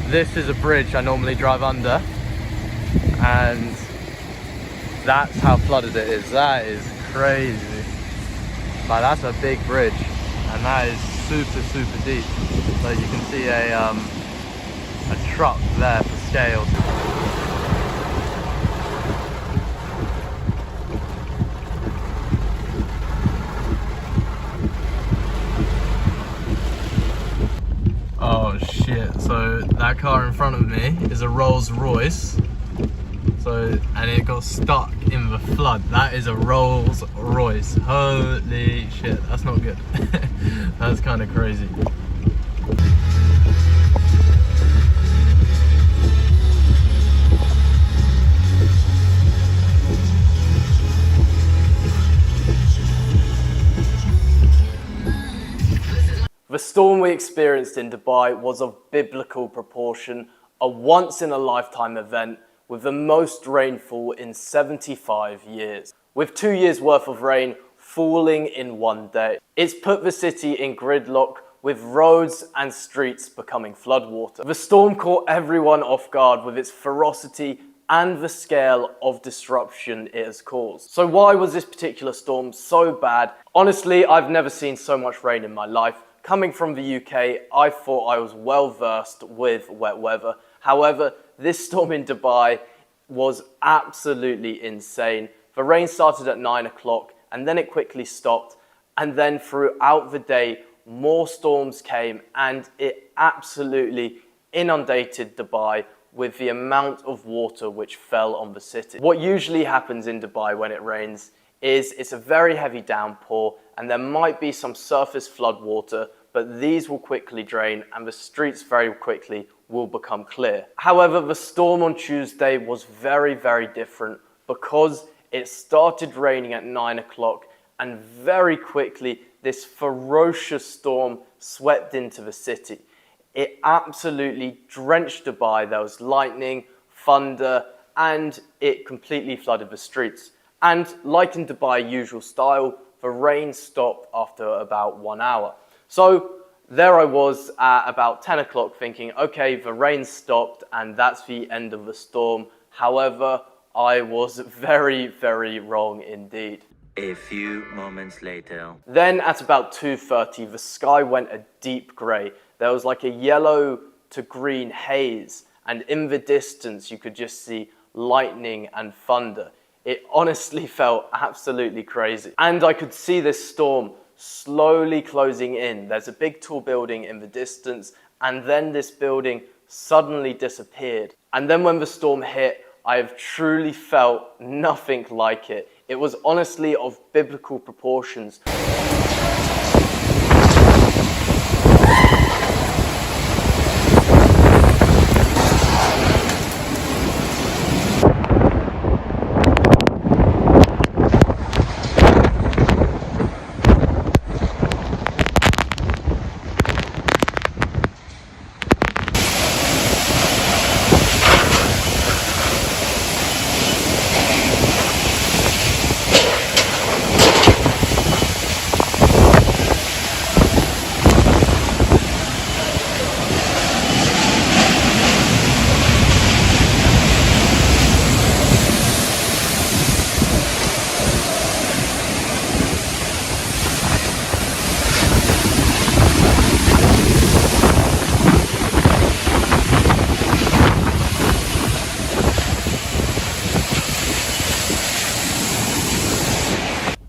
This is a bridge I normally drive under, and that's how flooded it is. That is crazy. Like, that's a big bridge, and that is super deep. So you can see a truck there for scale. Oh shit, so that car in front of me is a Rolls Royce. And it got stuck in the flood. That is a Rolls Royce. Holy shit, that's not good. That's kind of crazy. The storm we experienced in Dubai was of biblical proportion, a once-in-a-lifetime event with the most rainfall in 75 years, with 2 years worth of rain falling in one day. It's put the city in gridlock, with roads and streets becoming floodwater. The storm caught everyone off guard with its ferocity and the scale of disruption it has caused. So why was this particular storm so bad? Honestly, I've never seen so much rain in my life. Coming from the UK, I thought I was well versed with wet weather. However, this storm in Dubai was absolutely insane. The rain started at 9 o'clock and then it quickly stopped. And then throughout the day, more storms came and it absolutely inundated Dubai with the amount of water which fell on the city. What usually happens in Dubai when it rains is it's a very heavy downpour and there might be some surface flood water, but these will quickly drain and the streets very quickly will become clear. However, the storm on Tuesday was very different because it started raining at 9 o'clock and very quickly this ferocious storm swept into the city. It absolutely drenched Dubai. There was lightning, thunder, and it completely flooded the streets. And like in Dubai usual style, the rain stopped after about 1 hour. So there I was at about 10 o'clock thinking, okay, the rain stopped and that's the end of the storm. However, I was very wrong indeed. A few moments later. Then at about 2:30, the sky went a deep grey. There was like a yellow to green haze, and in the distance you could just see lightning and thunder. It honestly felt absolutely crazy. And I could see this storm slowly closing in. There's a big tall building in the distance, and then this building suddenly disappeared. And then when the storm hit, I have truly felt nothing like it. It was honestly of biblical proportions.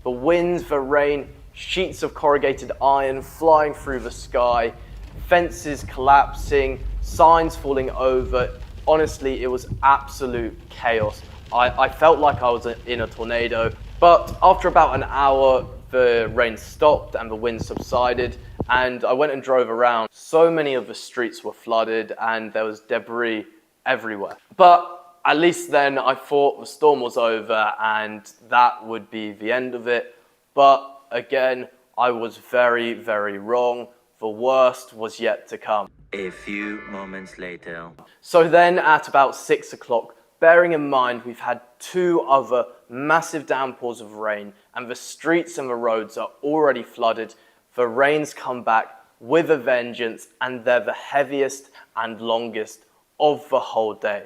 The winds, the rain, sheets of corrugated iron flying through the sky, fences collapsing, signs falling over. Honestly, it was absolute chaos. I felt like I was in a tornado, but after about an hour, the rain stopped and the wind subsided, and I went and drove around. So many of the streets were flooded and there was debris everywhere. But at least then I thought the storm was over and that would be the end of it. But again, I was very wrong. The worst was yet to come. A few moments later. So then at about 6 o'clock, bearing in mind we've had 2 other massive downpours of rain and the streets and the roads are already flooded, the rains come back with a vengeance and they're the heaviest and longest of the whole day.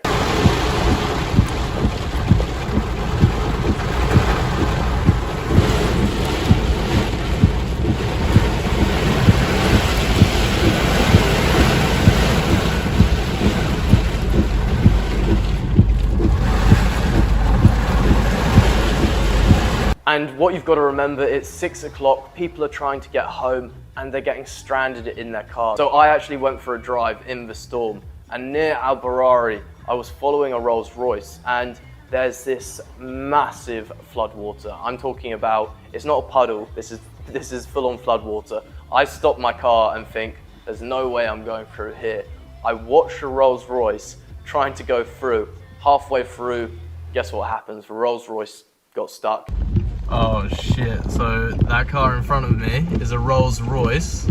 And what you've got to remember, it's 6 o'clock, people are trying to get home and they're getting stranded in their cars. So I actually went for a drive in the storm, and near Al Barari, I was following a Rolls Royce, and there's this massive floodwater. I'm talking about, it's not a puddle, this is full-on floodwater. I stop my car and think, there's no way I'm going through here. I watch the Rolls Royce trying to go through. Halfway through, guess what happens? The Rolls Royce got stuck. Oh shit, so that car in front of me is a Rolls Royce.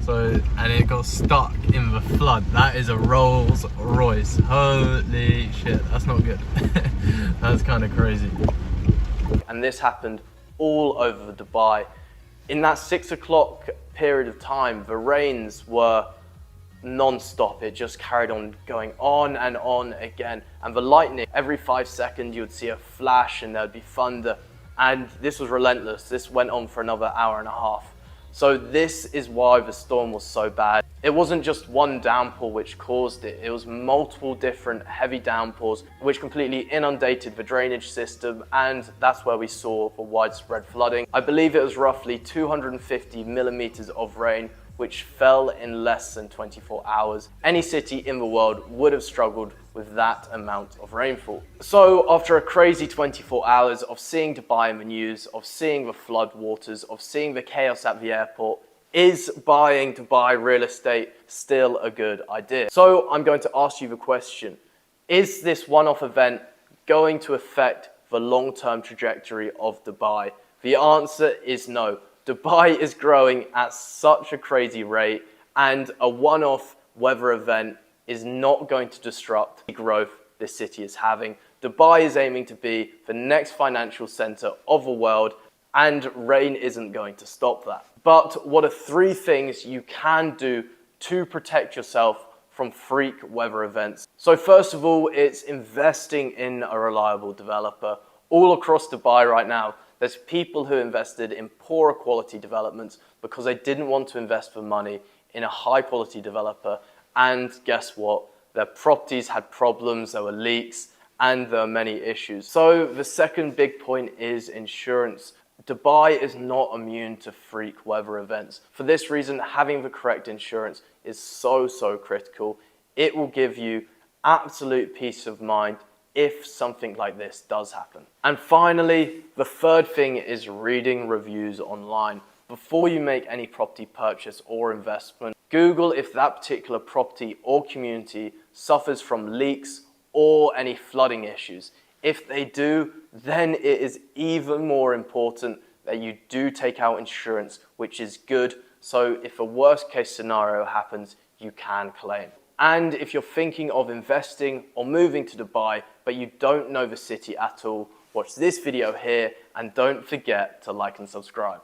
And it got stuck in the flood. That is a Rolls Royce. Holy shit, that's not good. That's kind of crazy. And this happened all over Dubai. In that 6 o'clock period of time, the rains were non-stop. It just carried on going on and on again. And the lightning, every 5 seconds you would see a flash and there'd be thunder. And this was relentless. This went on for another hour and a half. So this is why the storm was so bad. It wasn't just one downpour which caused it. It was multiple different heavy downpours which completely inundated the drainage system, and that's where we saw the widespread flooding. I believe it was roughly 250 millimeters of rain which fell in less than 24 hours. Any city in the world would have struggled with that amount of rainfall. So after a crazy 24 hours of seeing Dubai in the news, of seeing the flood waters, of seeing the chaos at the airport, is buying Dubai real estate still a good idea? So I'm going to ask you the question, is this one-off event going to affect the long-term trajectory of Dubai? The answer is no. Dubai is growing at such a crazy rate, and a one-off weather event is not going to disrupt the growth this city is having. Dubai is aiming to be the next financial center of the world, and rain isn't going to stop that. But what are 3 things you can do to protect yourself from freak weather events? So first of all, it's investing in a reliable developer. All across Dubai right now, there's people who invested in poorer quality developments because they didn't want to invest the money in a high quality developer. And guess what? Their properties had problems, there were leaks, and there are many issues. So the second big point is insurance. Dubai is not immune to freak weather events. For this reason, having the correct insurance is so critical. It will give you absolute peace of mind if something like this does happen. And finally, the third thing is reading reviews online. Before you make any property purchase or investment, Google if that particular property or community suffers from leaks or any flooding issues. If they do, then it is even more important that you do take out insurance, which is good. So if a worst case scenario happens, you can claim. And if you're thinking of investing or moving to Dubai, but you don't know the city at all, watch this video here and don't forget to like and subscribe.